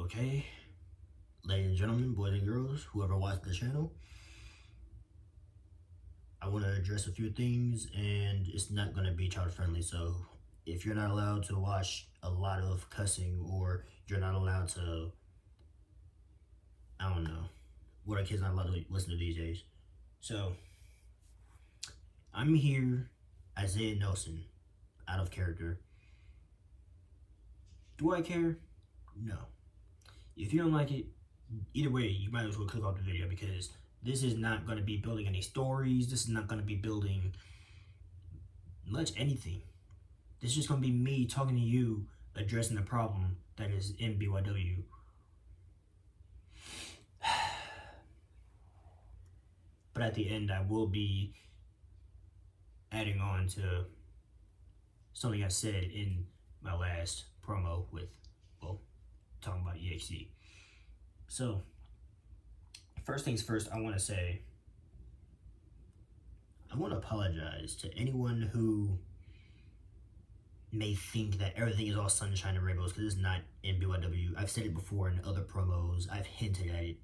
Okay, ladies and gentlemen, boys and girls, whoever watched the channel, I want to address a few things, and it's not going to be child friendly. So if you're not allowed to watch a lot of cussing, or you're not allowed to, I don't know, what are kids not allowed to listen to these days? So I'm here, Isaiah Nelson, out of character. Do I care? No. If you don't like it, either way, you might as well click off the video, because this is not going to be building any stories. This is not going to be building much anything. This is just going to be me talking to you, addressing the problem that is in BYW. But at the end, I will be adding on to something I said in my last promo with, well, talking about EXE. So, first things first, I want to apologize to anyone who may think that everything is all sunshine and rainbows, because it's not in BYW. I've said it before in other promos. I've hinted at it.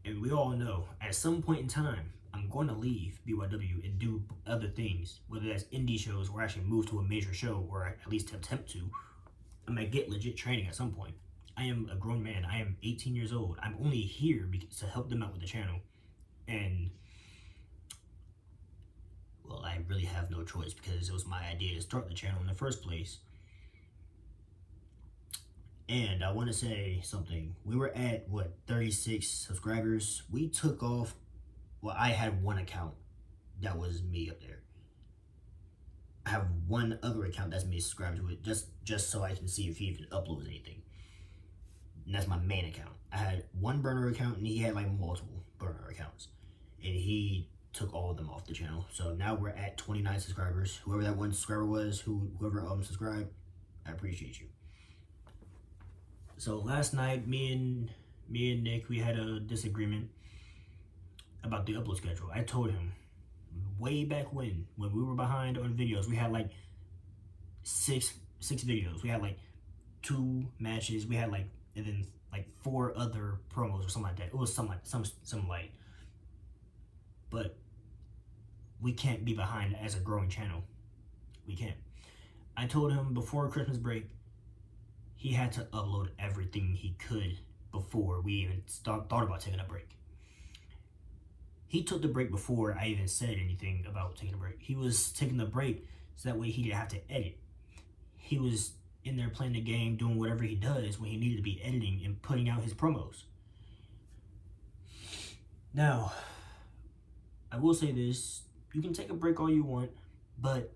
And we all know, at some point in time, I'm going to leave BYW and do other things, whether that's indie shows or actually move to a major show, or at least attempt to. I might get legit training at some point. I am a grown man. I am 18 years old. I'm only here to help them out with the channel. And, well, I really have no choice, because it was my idea to start the channel in the first place. And I want to say something. We were at, 36 subscribers. We took off, well, I had one account that was me up there. I have one other account that's me subscribed to it, just so I can see if he even uploads anything. And that's my main account. I had one burner account, and he had like multiple burner accounts. And he took all of them off the channel. So now we're at 29 subscribers. Whoever that one subscriber was, whoever subscribed, I appreciate you. So last night, me and Nick, we had a disagreement about the upload schedule. I told him way back when we were behind on videos, we had like six videos. We had like 2 matches. We had like, and then like 4 other promos or something like that. It was some light. But we can't be behind as a growing channel. We can't. I told him before Christmas break, he had to upload everything he could before we even thought about taking a break. He took the break before I even said anything about taking a break. He was taking the break so that way he didn't have to edit. He was in there playing the game, doing whatever he does when he needed to be editing and putting out his promos. Now, I will say this: you can take a break all you want, but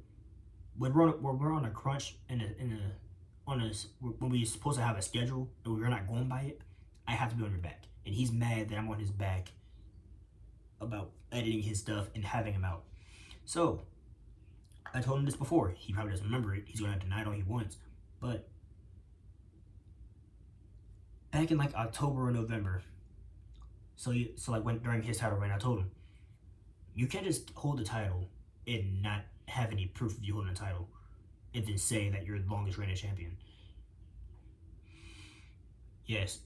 when we're on a crunch when we're supposed to have a schedule and we're not going by it, I have to be on your back. And he's mad that I'm on his back about editing his stuff and having him out. So I told him this before. He probably doesn't remember it. He's gonna deny it all he wants. But back in like October or November, so like during his title reign, I told him, you can't just hold the title and not have any proof of you holding the title and then say that you're the longest reigning champion. Yes,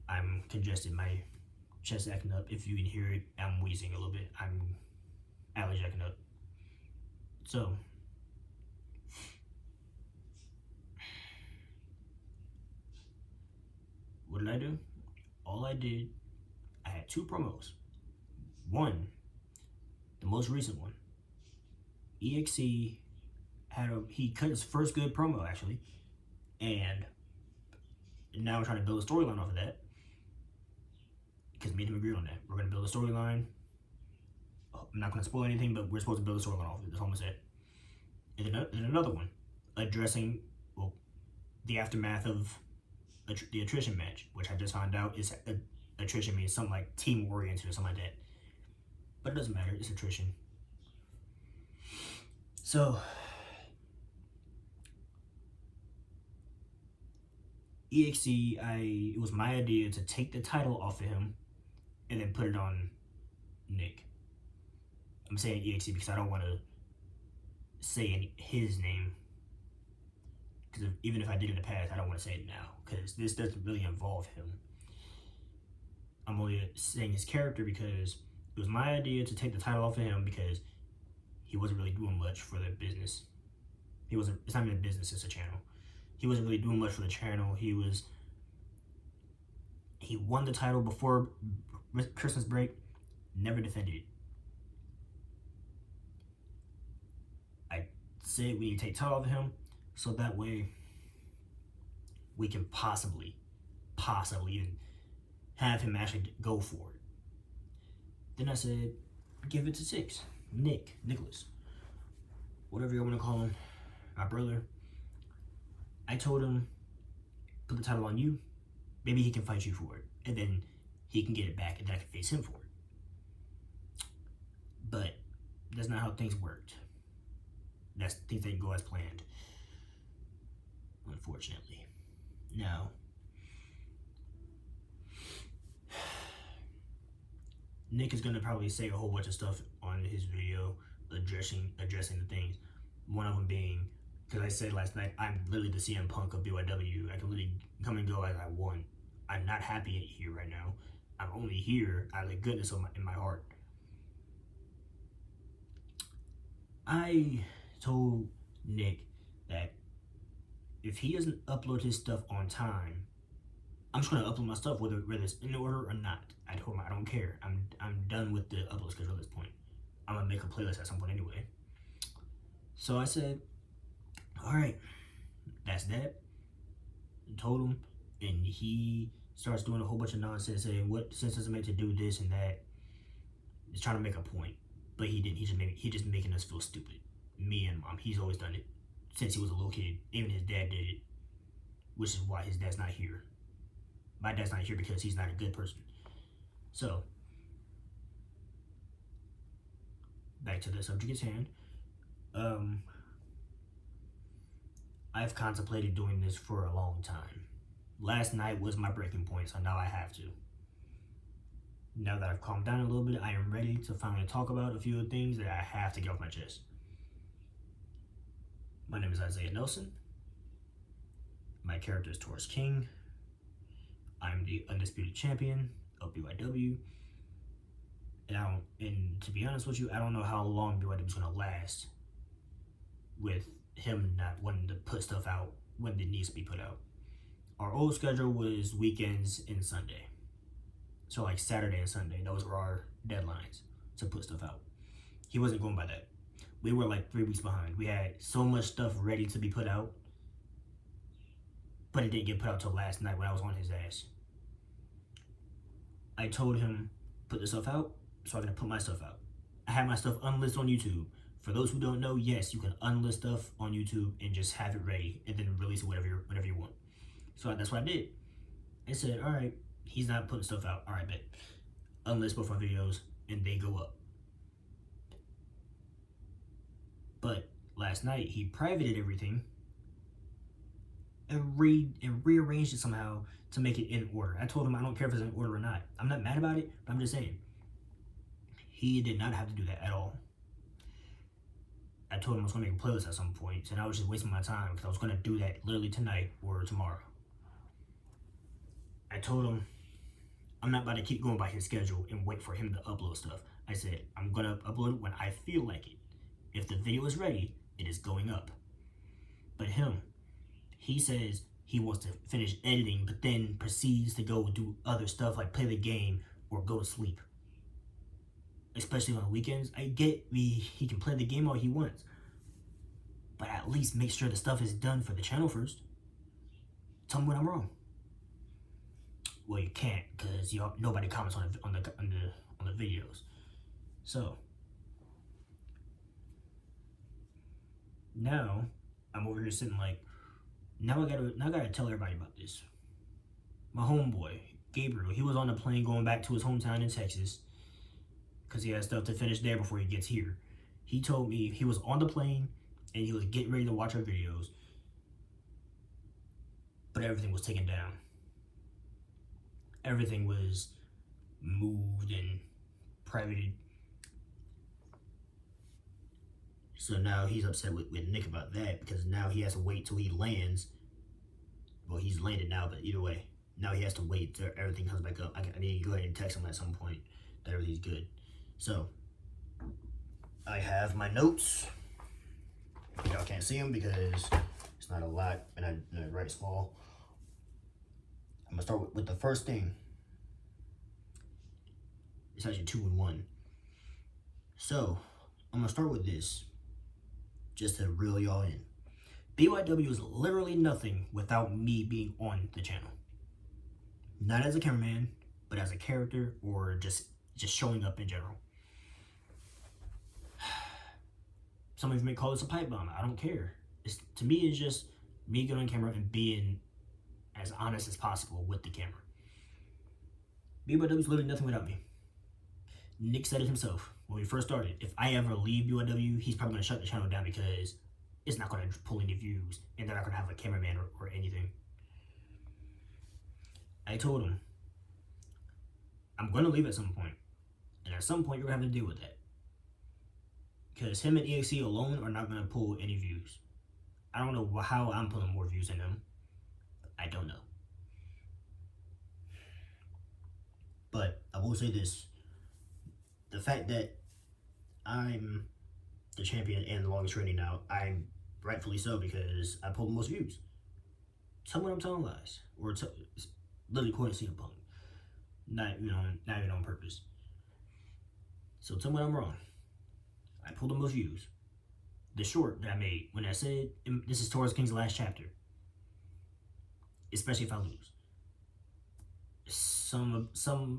I'm congested. My chest acting up. If you can hear it, I'm wheezing a little bit. I'm allergy acting up. So, what did I do? All I did, I had 2 promos. One, the most recent one, EXE he cut his first good promo, actually, and now we're trying to build a storyline off of that, because me and him agreed on that. We're going to build a storyline. I'm not going to spoil anything, but we're supposed to build a storyline off of it. That's all I'm going to say. And then another one, addressing, well, the aftermath of the attrition match, which I just found out is attrition means something like team-oriented or something like that. But it doesn't matter. It's attrition. So, EXE, it was my idea to take the title off of him and then put it on Nick. I'm saying EXE because I don't want to say his name, Because even if I did in the past, I don't want to say it now because this doesn't really involve him. I'm only saying his character because it was my idea to take the title off of him because he wasn't really doing much for the business. It's not even a business, it's a channel. He wasn't really doing much for the channel. He won the title before Christmas break, never defended it. I said we need to take title off of him so that way we can possibly even have him actually go for it. Then I said, give it to 6. Nicholas, whatever you want to call him, my brother. I told him, put the title on you. Maybe he can fight you for it. And then he can get it back and then I can face him for it. But that's not how things worked. Things didn't go as planned. Unfortunately. Now, Nick is gonna probably say a whole bunch of stuff on his video addressing the things. One of them being, because I said last night, I'm literally the CM Punk of BYW. I can literally come and go as I want. I'm not happy here right now. I'm only here out of the goodness in my heart. I told Nick that if he doesn't upload his stuff on time, I'm just gonna upload my stuff whether it's in order or not. I told him I don't care. I'm done with the upload schedule at this point. I'm gonna make a playlist at some point anyway. So I said, all right, that's that. I told him, and he starts doing a whole bunch of nonsense, saying what sense does it make to do this and that. He's trying to make a point, but he didn't. He just making us feel stupid. Me and Mom. He's always done it since he was a little kid. Even his dad did it, which is why his dad's not here. My dad's not here because he's not a good person. So, back to the subject at hand. I've contemplated doing this for a long time. Last night was my breaking point, so now I have to. Now that I've calmed down a little bit, I am ready to finally talk about a few things that I have to get off my chest. My name is Isaiah Nelson. My character is Taurus King. I'm the undisputed champion of BYW. And to be honest with you, I don't know how long BYW is going to last with him not wanting to put stuff out when it needs to be put out. Our old schedule was weekends and Sunday. So like Saturday and Sunday, those were our deadlines to put stuff out. He wasn't going by that. We were like 3 weeks behind. We had so much stuff ready to be put out, but it didn't get put out till last night when I was on his ass. I told him, put this stuff out, so I'm gonna put my stuff out. I have my stuff unlisted on YouTube. For those who don't know, yes, you can unlist stuff on YouTube and just have it ready and then release it whenever you want. So that's what I did. I said, all right, he's not putting stuff out. All right, bet. Unlist both our videos and they go up. But last night he privated everything and rearranged it somehow to make it in order. I told him I don't care if it's in order or not. I'm not mad about it, but I'm just saying. He did not have to do that at all. I told him I was going to make a playlist at some point, and I was just wasting my time because I was going to do that literally tonight or tomorrow. I told him I'm not about to keep going by his schedule and wait for him to upload stuff. I said I'm going to upload it when I feel like it. If the video is ready, it is going up. But he says he wants to finish editing, but then proceeds to go do other stuff like play the game or go to sleep. Especially on the weekends. I get he can play the game all he wants, but at least make sure the stuff is done for the channel first. Tell me when I'm wrong. Well, you can't because nobody comments on the videos. So now I'm over here sitting like, now I gotta tell everybody about this. My homeboy Gabriel, he was on the plane going back to his hometown in Texas because he has stuff to finish there before he gets here. He told me he was on the plane and he was getting ready to watch our videos, but everything was taken down. Everything was moved and privated. So now he's upset with Nick about that because now he has to wait till he lands. Well, he's landed now, but either way, now he has to wait till everything comes back up. I need to go ahead and text him at some point that everything's good. So I have my notes. Y'all can't see them because it's not a lot and I write small. I'm gonna start with the first thing. It's actually 2 in 1. So I'm gonna start with this, just to reel y'all in. BYW is literally nothing without me being on the channel. Not as a cameraman, but as a character or just showing up in general. Some of you may call this a pipe bomb. I don't care. To me, it's just me getting on camera and being as honest as possible with the camera. BYW is literally nothing without me. Nick said it himself when we first started. If I ever leave BYW, he's probably going to shut the channel down because it's not going to pull any views and they're not going to have a cameraman or anything. I told him, I'm going to leave at some point. And at some point, you're going to have to deal with that. Because him and EXE alone are not going to pull any views. I don't know how I'm pulling more views than them. I don't know. But I will say this. The fact that I'm the champion and the longest reigning now, I'm rightfully so because I pulled the most views. Tell me what I'm telling lies. Or literally quoting CM Punk. Not even on purpose. So tell me when I'm wrong. I pulled the most views. The short that I made when I said this is Taurus King's last chapter. Especially if I lose.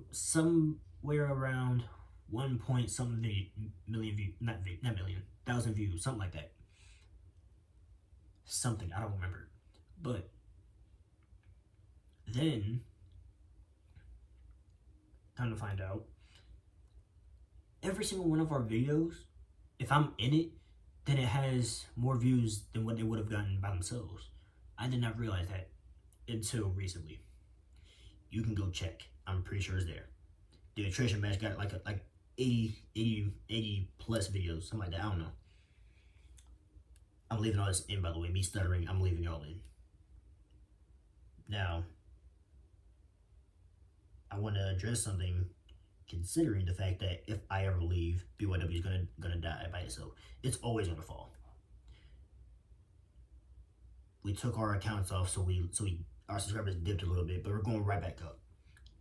Somewhere around 1 point something million views, not million, 1,000 views, something like that. Something, I don't remember. But then, time to find out, every single one of our videos, if I'm in it, then it has more views than what they would have gotten by themselves. I did not realize that until recently. You can go check. I'm pretty sure it's there. The attrition match got like 80 plus videos, something like that. I don't know. I'm leaving all this in, by the way. Me stuttering, I'm leaving y'all in. Now, I want to address something considering the fact that if I ever leave, BYW is gonna die by itself. It's always gonna fall. We took our accounts off, so our subscribers dipped a little bit, but we're going right back up.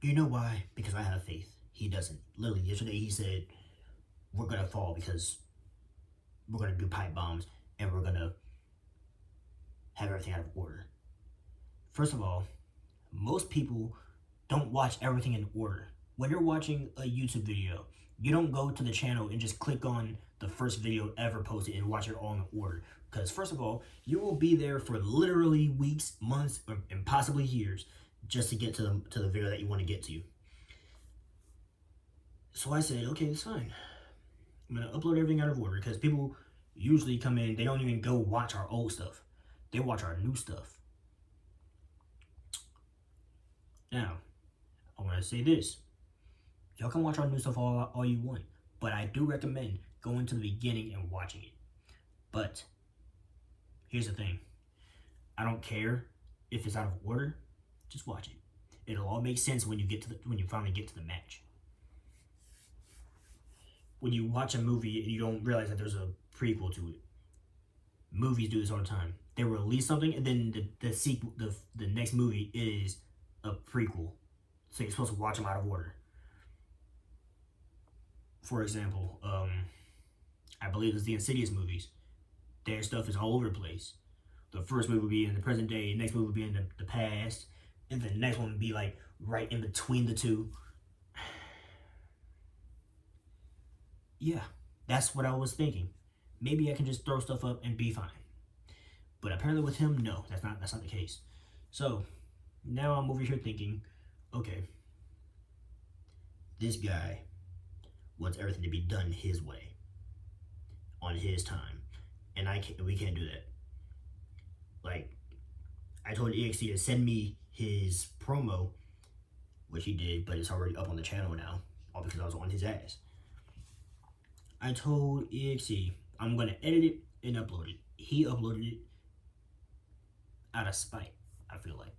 Do you know why? Because I have faith. He doesn't. Literally, yesterday he said, we're gonna fall because we're gonna do pipe bombs and we're gonna have everything out of order. First of all, most people don't watch everything in order. When you're watching a YouTube video, you don't go to the channel and just click on the first video ever posted and watch it all in order. Because first of all, you will be there for literally weeks, months, and possibly years just to get to the video that you want to get to. So I said, okay, it's fine. I'm going to upload everything out of order because people usually come in, they don't even go watch our old stuff. They watch our new stuff. Now, I want to say this. Y'all can watch our new stuff all you want, but I do recommend going to the beginning and watching it. But here's the thing. I don't care if it's out of order. Just watch it. It'll all make sense when you finally get to the match. When you watch a movie and you don't realize that there's a prequel to it. Movies do this all the time. They release something and then the sequel, the next movie is a prequel. So you're supposed to watch them out of order. For example, I believe it's the Insidious movies. Their stuff is all over the place. The first movie will be in the present day, the next movie will be in the past, and the next one will be like right in between the two. Yeah, that's what I was thinking. Maybe I can just throw stuff up and be fine. But apparently with him, no, that's not the case. So now I'm over here thinking, okay, this guy wants everything to be done his way, on his time, and we can't do that. Like, I told EXE to send me his promo, which he did, but it's already up on the channel now, all because I was on his ass. I told EXE, I'm gonna edit it and upload it. He uploaded it out of spite, I feel like.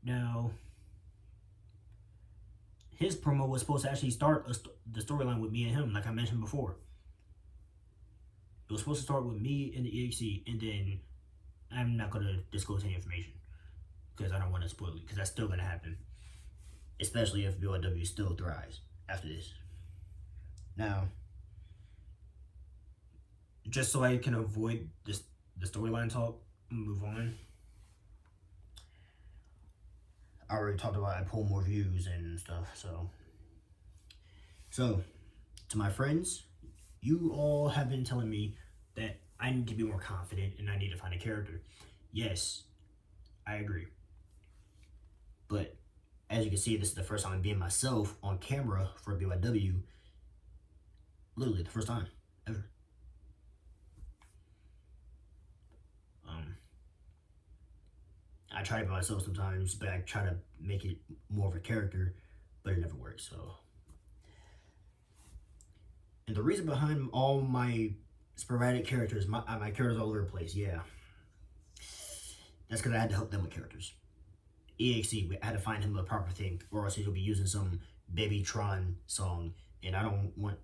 Now, his promo was supposed to actually start the storyline with me and him, like I mentioned before. It was supposed to start with me and the EXE, and then I'm not going to disclose any information because I don't want to spoil it, because that's still going to happen, especially if BYW still thrives after this. Now, just so I can avoid the storyline talk, move on. I already talked about I pull more views and stuff, so to my friends, you all have been telling me that I need to be more confident and I need to find a character. Yes, I agree. But as you can see, this is the first time I'm being myself on camera for BYW. Literally the first time ever. I try to be myself sometimes, but I try to make it more of a character, but it never works. So, and the reason behind all my sporadic characters, my characters all over the place, yeah, that's because I had to help them with characters. EXE, I had to find him a proper thing, or else he'll be using some Baby Tron song, and I don't want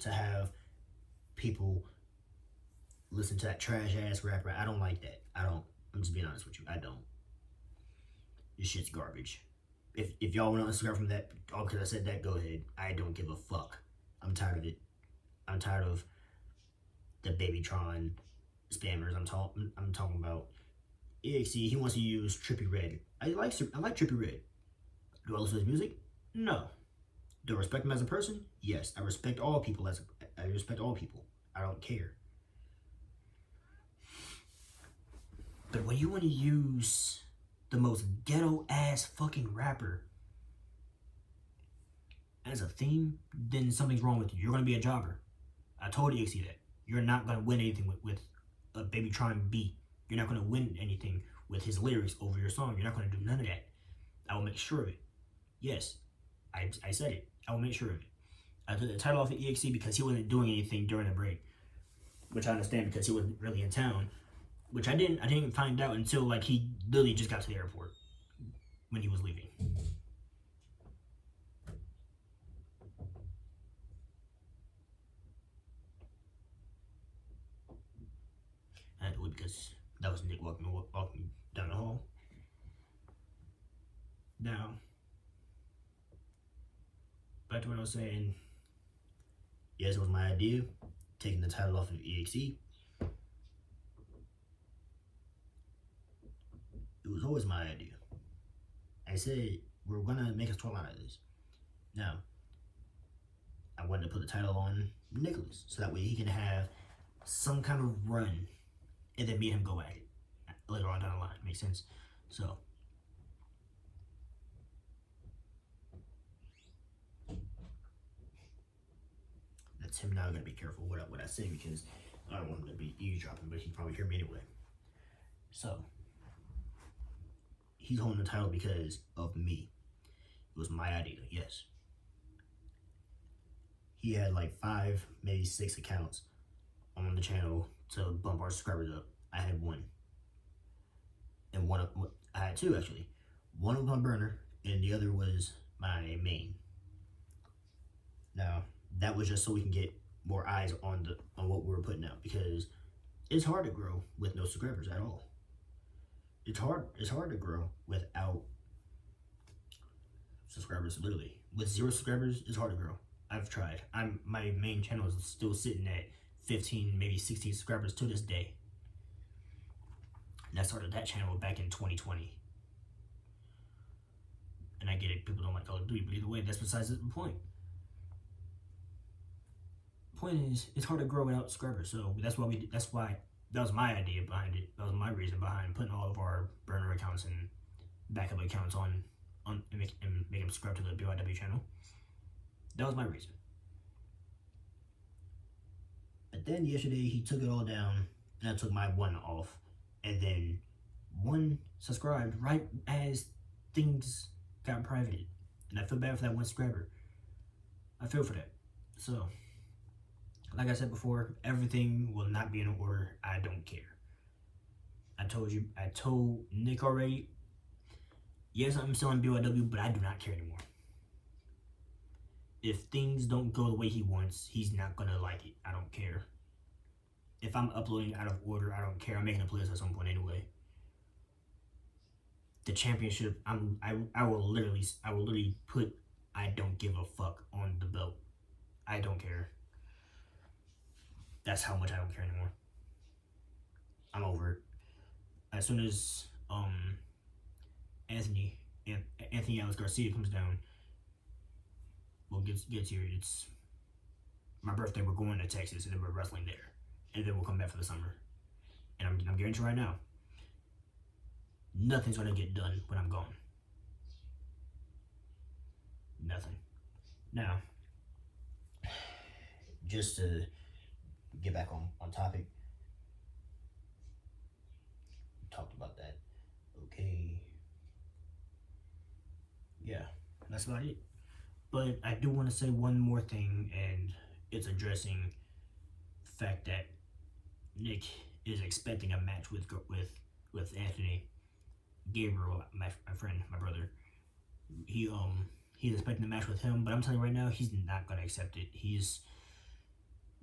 to have people listen to that trash ass rapper. I don't like that. I'm just being honest with you. I don't. This shit's garbage. If y'all want to unsubscribe from that, all because I said that, go ahead. I don't give a fuck. I'm tired of it. I'm tired of the Babytron spammers. I'm talking about EXE. He wants to use Trippie Redd. I like Trippie Redd. Do I listen to his music? No. Do I respect him as a person? Yes. I respect all people I respect all people. I don't care. But when you want to use the most ghetto ass fucking rapper as a theme, then something's wrong with you. You're gonna be a jobber. I told EXE that. You're not gonna win anything with a Babytron beat. You're not gonna win anything with his lyrics over your song. You're not gonna do none of that. I will make sure of it. Yes, I said it. I will make sure of it. I took the title off of EXE because he wasn't doing anything during the break, which I understand because he wasn't really in town. Which I didn't find out until like he literally just got to the airport when he was leaving. I had to wait because that was Nick walking down the hall. Now, back to what I was saying. Yes, it was my idea, taking the title off of EXE. It was always my idea. I said, we're gonna make a storyline out of this. Now, I wanted to put the title on Nicholas, so that way he can have some kind of run, and then me and him go at it later on down the line. Makes sense? So, that's him now. I gotta be careful what I say, because I don't want him to be eavesdropping, but he'd probably hear me anyway. So, he's holding the title because of me. It was my idea, yes. He had like 5, maybe 6 accounts on the channel to bump our subscribers up. I had 1. And I had 2 actually. One was my burner, and the other was my main. Now, that was just so we can get more eyes on what we were putting out, because it's hard to grow with no subscribers at all. It's hard to grow without subscribers, literally. With 0 subscribers, it's hard to grow. I've tried. My main channel is still sitting at 15, maybe 16 subscribers to this day. And I started that channel back in 2020. And I get it, people don't like Call of Duty, but either way, that's besides the point. The point is, it's hard to grow without subscribers, so that was my idea behind it. That was my reason behind putting all of our burner accounts and backup accounts on and make them subscribe to the BYW channel. That was my reason. But then yesterday he took it all down, and I took my 1 off, and then 1 subscribed right as things got privated, and I feel bad for that 1 subscriber. I feel for that. So Like I said before, everything will not be in order. I don't care. I told Nick already. Yes, I'm still in BYW, but I do not care anymore. If things don't go the way he wants, he's not gonna like it. I don't care. If I'm uploading out of order, I don't care. I'm making a playlist at some point anyway. The championship, I will literally put I don't give a fuck on the belt. I don't care. That's how much I don't care anymore. I'm over it. As soon as Anthony Alex Garcia comes down, well gets here. It's my birthday. We're going to Texas and then we're wrestling there, and then we'll come back for the summer. And I'm guaranteeing right now, nothing's gonna get done when I'm gone. Nothing. Now, just to get back on topic, we talked about that. Okay. Yeah, that's about it. But I do want to say one more thing, and it's addressing the fact that Nick is expecting a match with Anthony Gabriel, my friend, my brother. He's expecting a match with him, but I'm telling you right now, he's not gonna accept it. He's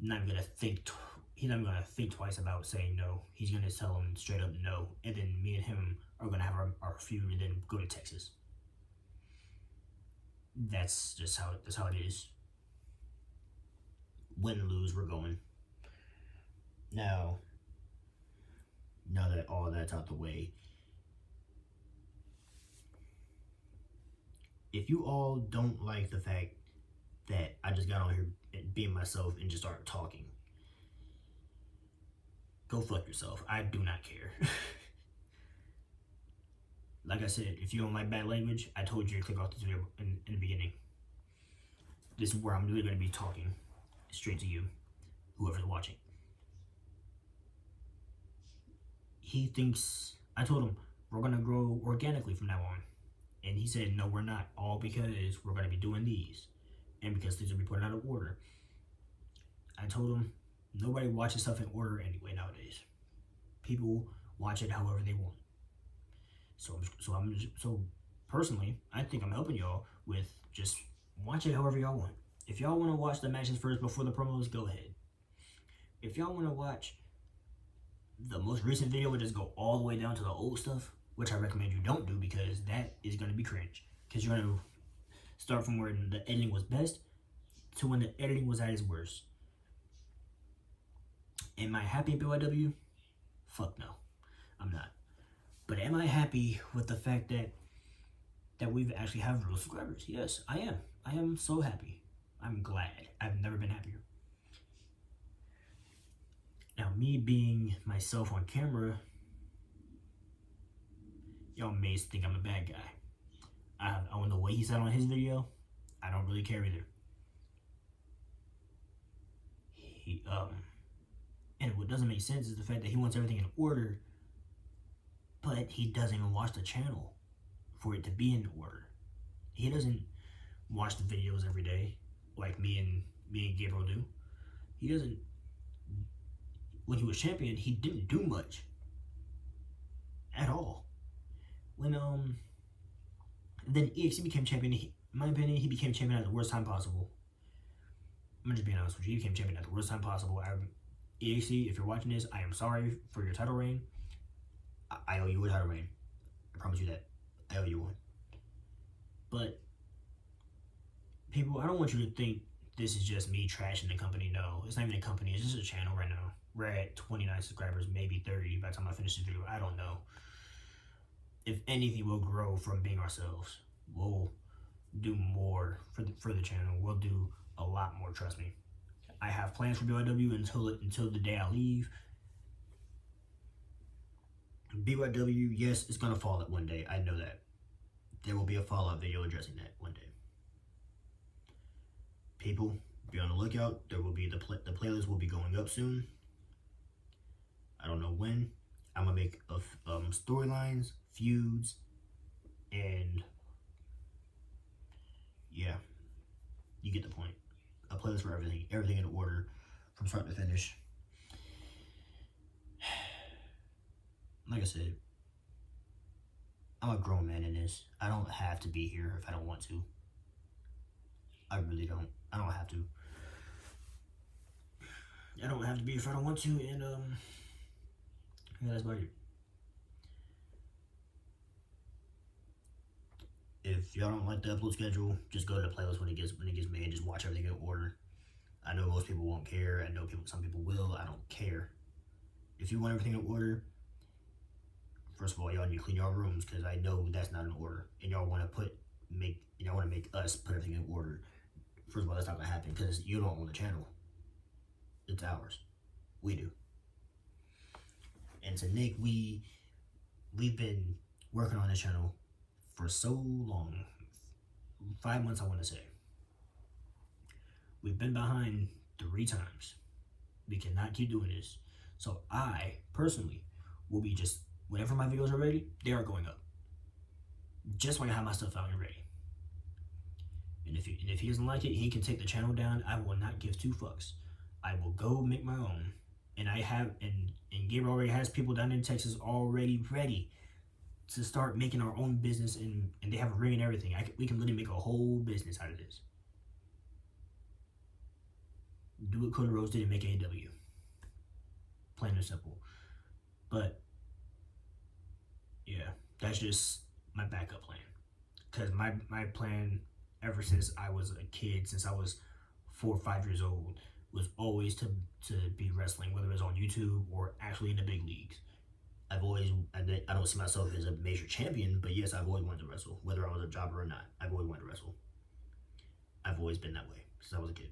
not gonna think. He's not gonna think twice about saying no. He's gonna tell him straight up no, and then me and him are gonna have our feud, and then go to Texas. That's just how it is. Win lose, we're going. Now that all that's out the way, if you all don't like the fact that I just got on here being myself and just started talking, go fuck yourself. I do not care. Like I said, if you don't like bad language, I told you to click off this video in the beginning. This is where I'm really going to be talking straight to you, whoever's watching. He thinks, I told him, we're going to grow organically from now on. And he said, no, we're not. All because we're going to be doing these. And because things will be put out of order. I told him, nobody watches stuff in order anyway nowadays. People watch it however they want. So personally, I think I'm helping y'all with just watch it however y'all want. If y'all want to watch the matches first before the promos, go ahead. If y'all want to watch the most recent video, would just go all the way down to the old stuff, which I recommend you don't do because that is going to be cringe. Because you're going to start from where the editing was best to when the editing was at its worst. Am I happy at BYW? Fuck no, I'm not. But am I happy with the fact that we've actually have real subscribers? Yes, I am. I am so happy. I'm glad. I've never been happier. Now, me being myself on camera, y'all may think I'm a bad guy. On the way he said on his video, I don't really care either. And what doesn't make sense is the fact that he wants everything in order, but he doesn't even watch the channel for it to be in order. He doesn't watch the videos every day like me and Gabriel do. He doesn't. When he was champion, he didn't do much at all. When then EXC became champion, in my opinion, he became champion at the worst time possible. I'm just being honest with you. He became champion at the worst time possible. EXC, if you're watching this, I am sorry for your title reign. I owe you a title reign. I promise you that. I owe you one. But people, I don't want you to think this is just me trashing the company. No, it's not even a company. It's just a channel right now. We're at 29 subscribers, maybe 30 by the time I finish this video. I don't know. If anything, we'll grow from being ourselves. We'll do more for the channel. We'll do a lot more, trust me. I have plans for BYW until the day I leave. BYW, yes, it's gonna fall out one day. I know that. There will be a follow-up video addressing that one day. People, be on the lookout. There will be the playlist will be going up soon. I don't know when. I'm gonna make storylines, feuds, and yeah, you get the point. A playlist for everything in order from start to finish. Like I said, I'm a grown man in this. I don't have to be here if I don't want to. I really don't. I don't have to. I don't have to be if I don't want to, and yeah, that's about it. If y'all don't like the upload schedule, just go to the playlist when it gets made. Just watch everything in order. I know most people won't care. I know some people will. I don't care. If you want everything in order, first of all, y'all need to clean your rooms because I know that's not in order, and y'all want to make us put everything in order. First of all, that's not gonna happen because you don't own the channel. It's ours. We do. And to Nick, we've been working on this channel for so long. 5 months, I want to say. We've been behind 3 times. We cannot keep doing this. So I, personally, will be just, whenever my videos are ready, they are going up. Just when I have my stuff out and ready. And if he doesn't like it, he can take the channel down. I will not give 2 fucks. I will go make my own. And I have, and Gabriel already has people down in Texas already ready to start making our own business, and they have a ring and everything. We can literally make a whole business out of this. Do what Cody Rhodes did and make AEW. Plain and simple. But, yeah, that's just my backup plan. Because my plan, ever since I was a kid, since I was 4 or 5 years old, was always to be wrestling, whether it was on YouTube or actually in the big leagues. I don't see myself as a major champion, but yes, I've always wanted to wrestle, whether I was a jobber or not. I've always wanted to wrestle. I've always been that way since I was a kid.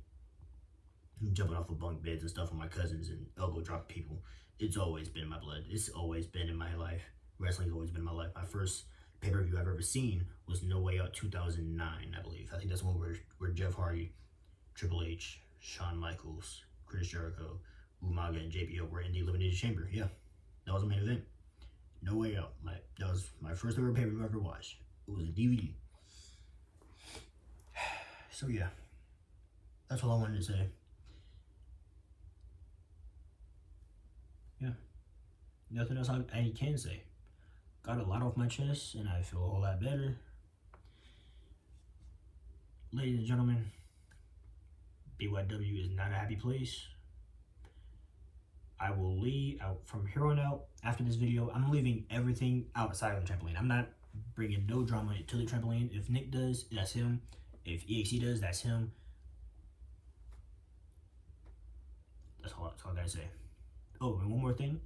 Jumping off of bunk beds and stuff with my cousins and elbow dropping people. It's always been in my blood. It's always been in my life. Wrestling's always been in my life. My first pay-per-view I've ever seen was No Way Out 2009, I believe. I think that's one where Jeff Hardy, Triple H, Shawn Michaels, Chris Jericho, Umaga, and JBL were in the Elimination Chamber. Yeah, that was a main event. No Way Out. That was my first ever pay-per-view I ever watched. It was a DVD. So yeah, that's all I wanted to say. Yeah, nothing else I can say. Got a lot off my chest, and I feel a whole lot better. Ladies and gentlemen, BYW is not a happy place. I will leave from here on out. After this video, I'm leaving everything outside of the trampoline. I'm not bringing no drama to the trampoline. If Nick does, that's him. If EXE does, that's him. That's all I gotta say. Oh, and one more thing.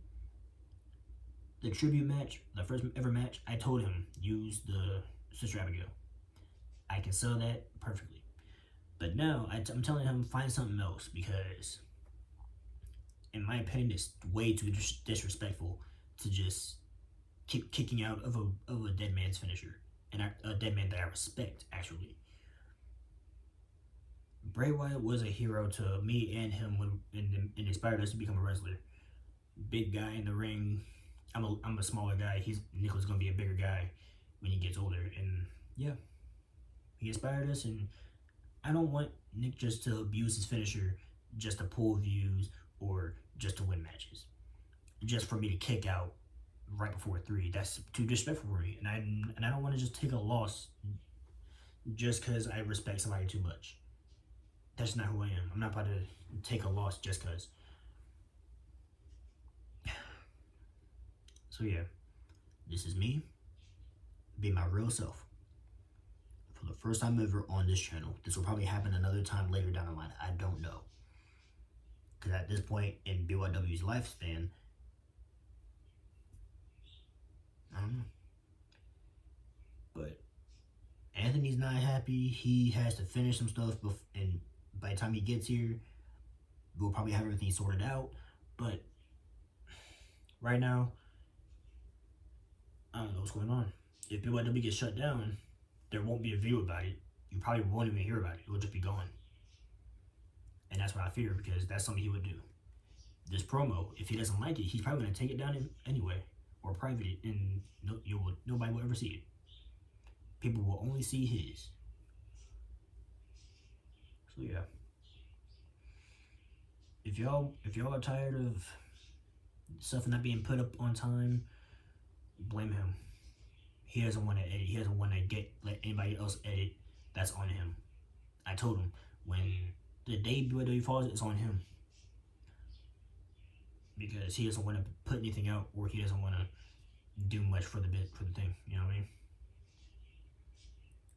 The tribute match, the first ever match, I told him, use the Sister Abigail. I can sell that perfectly. But now, I'm telling him, find something else, because, in my opinion, it's way too disrespectful to just keep kicking out of a dead man's finisher. And a dead man that I respect, actually. Bray Wyatt was a hero to me and him and inspired us to become a wrestler. Big guy in the ring. I'm a smaller guy. Nicholas gonna be a bigger guy when he gets older, and yeah, he inspired us. And I don't want Nick just to abuse his finisher just to pull views or just to win matches, just for me to kick out right before 3. That's too disrespectful for me, and I don't want to just take a loss just because I respect somebody too much. That's not who I am. I'm not about to take a loss just because. So yeah, this is me, be my real self. For the first time ever on this channel. This will probably happen another time later down the line. I don't know. Because at this point in BYW's lifespan, I don't know. But Anthony's not happy. He has to finish some stuff, and by the time he gets here, we'll probably have everything sorted out. But right now, I don't know what's going on. If BYW gets shut down, there won't be a video about it. You probably won't even hear about it. It will just be gone. And that's what I fear, because that's something he would do. This promo, if he doesn't like it, he's probably going to take it down anyway, or private it, and nobody will ever see it. People will only see his. So yeah. if y'all are tired of stuff not being put up on time, blame him. He doesn't want to edit. He doesn't want to let anybody else edit. That's on him. I told him when the day BYW falls, it's on him because he doesn't want to put anything out, or he doesn't want to do much for the thing. You know what I mean?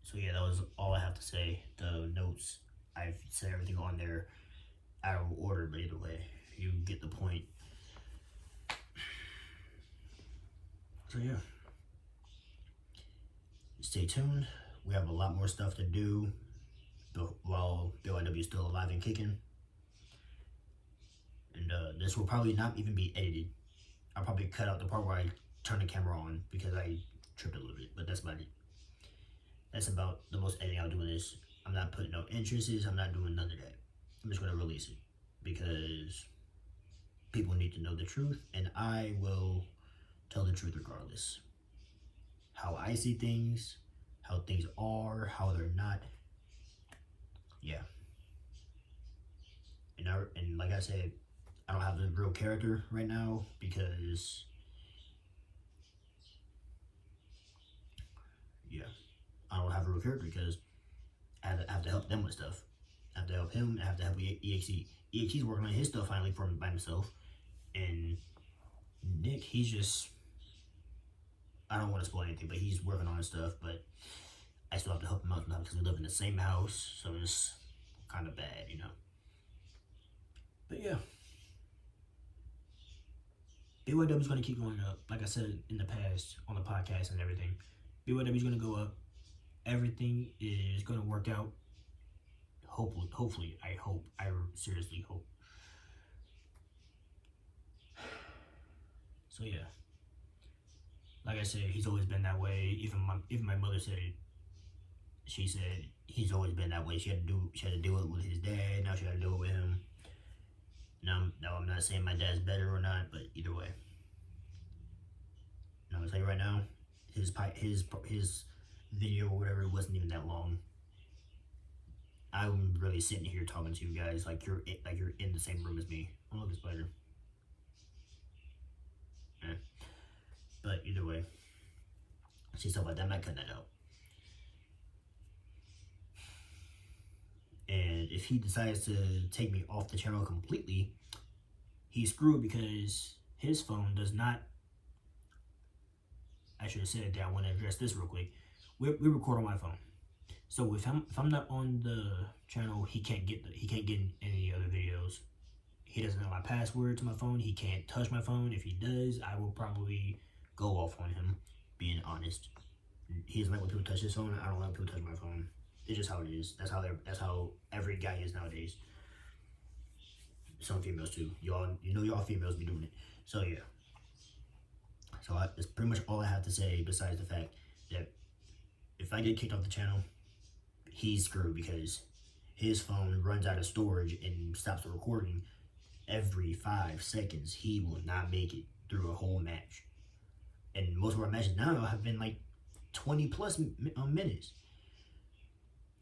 So yeah, that was all I have to say. The notes, I've said everything on there out of order, but either way, you get the point. So yeah, stay tuned. We have a lot more stuff to do while BYW is still alive and kicking. And this will probably not even be edited. I'll probably cut out the part where I turn the camera on because I tripped a little bit, but that's about it. That's about the most editing I'll do in this. I'm not putting no entrances. I'm not doing none of that. I'm just going to release it because people need to know the truth, and I will tell the truth regardless. How I see things, how things are, how they're not. Yeah. And like I said, I don't have the real character right now because, yeah, I don't have a real character because I have to help them with stuff. I have to help him. I have to help EXE. EXE's working on his stuff finally by himself. And Nick, he's just, I don't want to spoil anything, but he's working on his stuff. But I still have to help him out because we live in the same house. So it's kind of bad, you know. But yeah. BYW is going to keep going up. Like I said in the past on the podcast and everything, BYW is going to go up. Everything is going to work out. Hopefully, I hope. I seriously hope. So yeah, like I said, he's always been that way. Even my mother said it. She said he's always been that way. She had to do it with his dad. Now she had to do it with him. Now I'm not saying my dad's better or not, but either way. And I'm gonna tell you right now, his video or whatever wasn't even that long. I'm really sitting here talking to you guys like you're in the same room as me. Oh, look, it's better. Yeah. But either way, see stuff like that, I'm not cutting that out. And if he decides to take me off the channel completely, he's screwed because his phone does not. I should have said that. I want to address this real quick. We record on my phone, so if I'm not on the channel, he can't get any other videos. He doesn't know my password to my phone. He can't touch my phone. If he does, I will probably go off on him. Being honest, he doesn't like when people touch his phone. I don't like when people touch my phone. It's just how it is. That's how every guy is nowadays. Some females too. Y'all females be doing it. So yeah. So that's pretty much all I have to say. Besides the fact that if I get kicked off the channel, he's screwed because his phone runs out of storage and stops the recording every 5 seconds. He will not make it through a whole match. And most of our matches now have been like 20 plus minutes.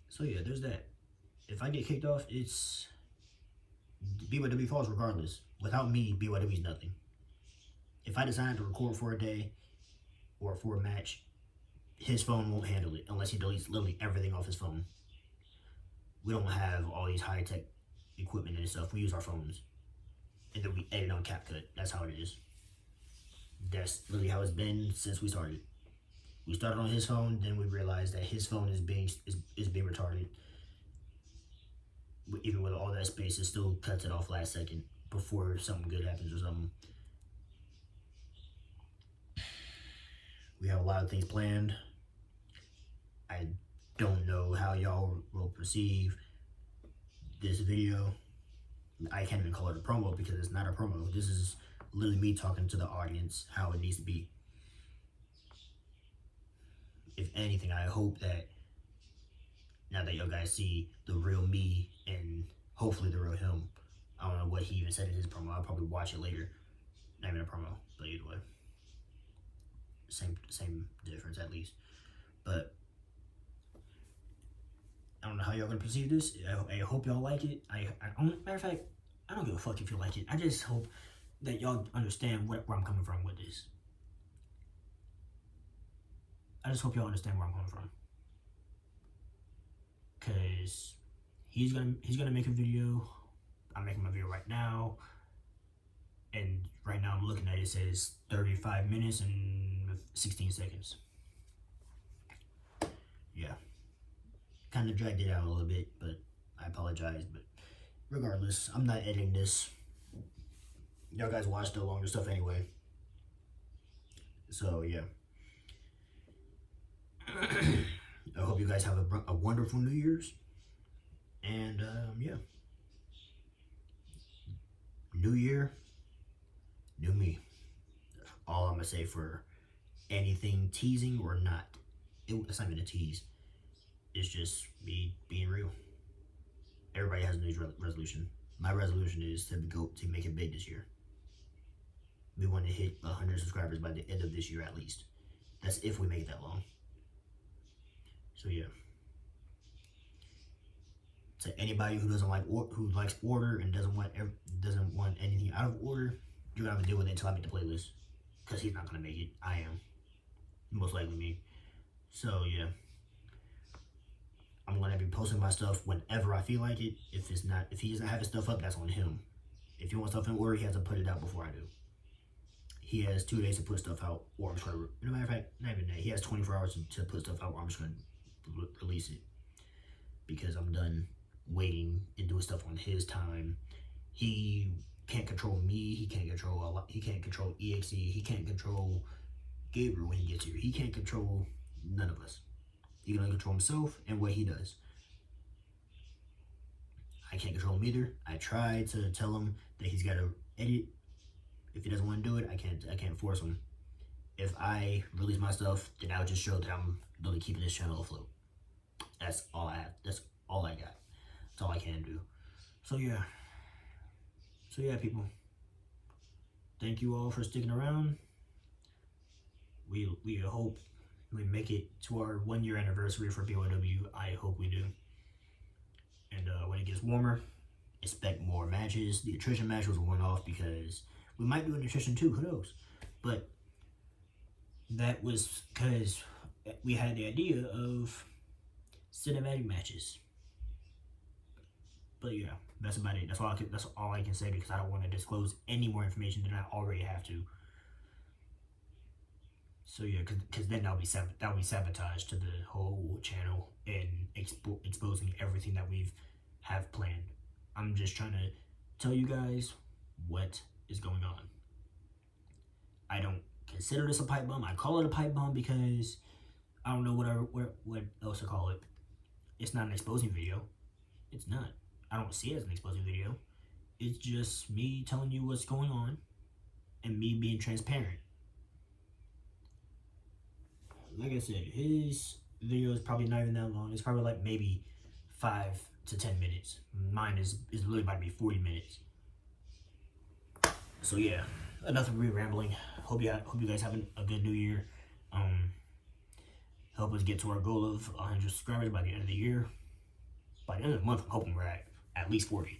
So yeah, there's that. If I get kicked off, it's BYW falls regardless. Without me, BYW's nothing. If I decide to record for a day or for a match, his phone won't handle it unless he deletes literally everything off his phone. We don't have all these high-tech equipment and stuff. We use our phones. And then we edit on CapCut. That's how it is. That's literally how it's been since we started. We started on his phone, then we realized that his phone is being retarded. Even with all that space, it still cuts it off last second before something good happens or something. We have a lot of things planned. I don't know how y'all will perceive this video. I can't even call it a promo because it's not a promo. This is literally me talking to the audience how it needs to be. If anything, I hope that now that y'all guys see the real me and hopefully the real him. I don't know what he even said in his promo. I'll probably watch it later. Not even a promo, but either way. Same difference at least. But I don't know how y'all gonna perceive this. I hope y'all like it. Matter of fact, I don't give a fuck if you like it. I just hope that y'all understand where I'm coming from with this. I just hope y'all understand where I'm coming from. Cause he's gonna make a video. I'm making my video right now. And right now I'm looking at it, says 35 minutes and 16 seconds. Yeah. Kind of dragged it out a little bit, but I apologize. But regardless, I'm not editing this. Y'all guys watch the longer stuff anyway. So, yeah. I hope you guys have a wonderful New Year's. And, yeah. New year, new me. All I'm going to say for anything teasing or not. It's not even a tease. It's just me being real. Everybody has a New Year's resolution. My resolution is to make it big this year. We want to hit 100 subscribers by the end of this year at least. That's if we make it that long. So yeah. To anybody who doesn't like who likes order and doesn't want anything out of order, you're gonna have to deal with it until I make the playlist. Cause he's not gonna make it. I am. Most likely me. So yeah. I'm gonna be posting my stuff whenever I feel like it. If he doesn't have his stuff up, that's on him. If he wants stuff in order, he has to put it out before I do. He has 2 days to put stuff out, or I'm just gonna. No matter of fact, not even that. He has 24 hours to put stuff out, or I'm just gonna release it because I'm done waiting and doing stuff on his time. He can't control me. He can't control a lot. He can't control EXE. He can't control Gabriel when he gets here. He can't control none of us. He can only control himself and what he does. I can't control him either. I tried to tell him that he's got to edit. If he doesn't want to do it, I can't force him. If I release my stuff, then I'll just show that I'm really keeping this channel afloat. That's all I have. That's all I got. That's all I can do. So yeah. People. Thank you all for sticking around. We hope we make it to our 1 year anniversary for BYW. I hope we do. And when it gets warmer, expect more matches. The attrition match was a one-off because we might do an attrition too. Who knows? But that was because we had the idea of cinematic matches. But yeah, that's about it. That's all I can say because I don't want to disclose any more information than I already have to. So yeah, because then that'll be sabotage to the whole channel and exposing everything that we have planned. I'm just trying to tell you guys what is going on. I don't consider this a pipe bomb. I call it a pipe bomb because I don't know what else to call it. It's not an exposing video. It's not. I don't see it as an exposing video. It's just me telling you what's going on and me being transparent. Like I said, his video is probably not even that long. It's probably like maybe 5 to 10 minutes. Mine is literally about to be 40 minutes. So yeah, enough of me rambling. Hope you guys have a good New Year. Help us get to our goal of 100 subscribers by the end of the year. By the end of the month, I'm hoping we're at least 40.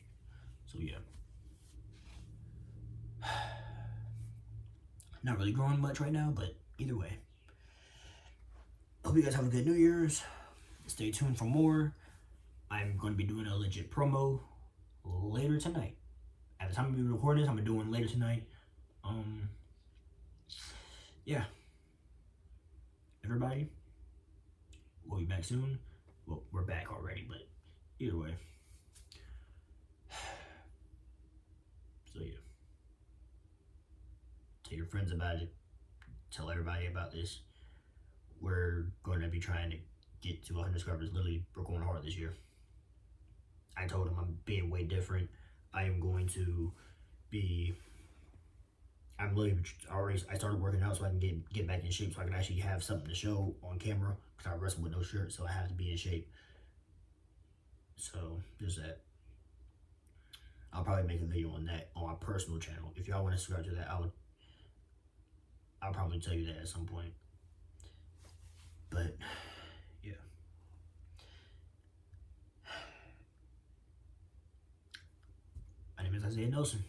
So yeah. Not really growing much right now, but either way. Hope you guys have a good New Year's. Stay tuned for more. I'm going to be doing a legit promo later tonight. At the time of me recording this, I'm going to do one later tonight. Yeah. Everybody, we'll be back soon. Well, we're back already, but either way. So yeah. Tell your friends about it. Tell everybody about this. We're going to be trying to get to 100 subscribers. Literally, we're going hard this year. I told him I'm being way different. I am going to be... I started working out so I can get back in shape so I can actually have something to show on camera because I wrestle with no shirt, so I have to be in shape. So, there's that. I'll probably make a video on that on my personal channel. If y'all want to subscribe to that, I'll probably tell you that at some point. But, yeah. My name is is Isaiah Nelson.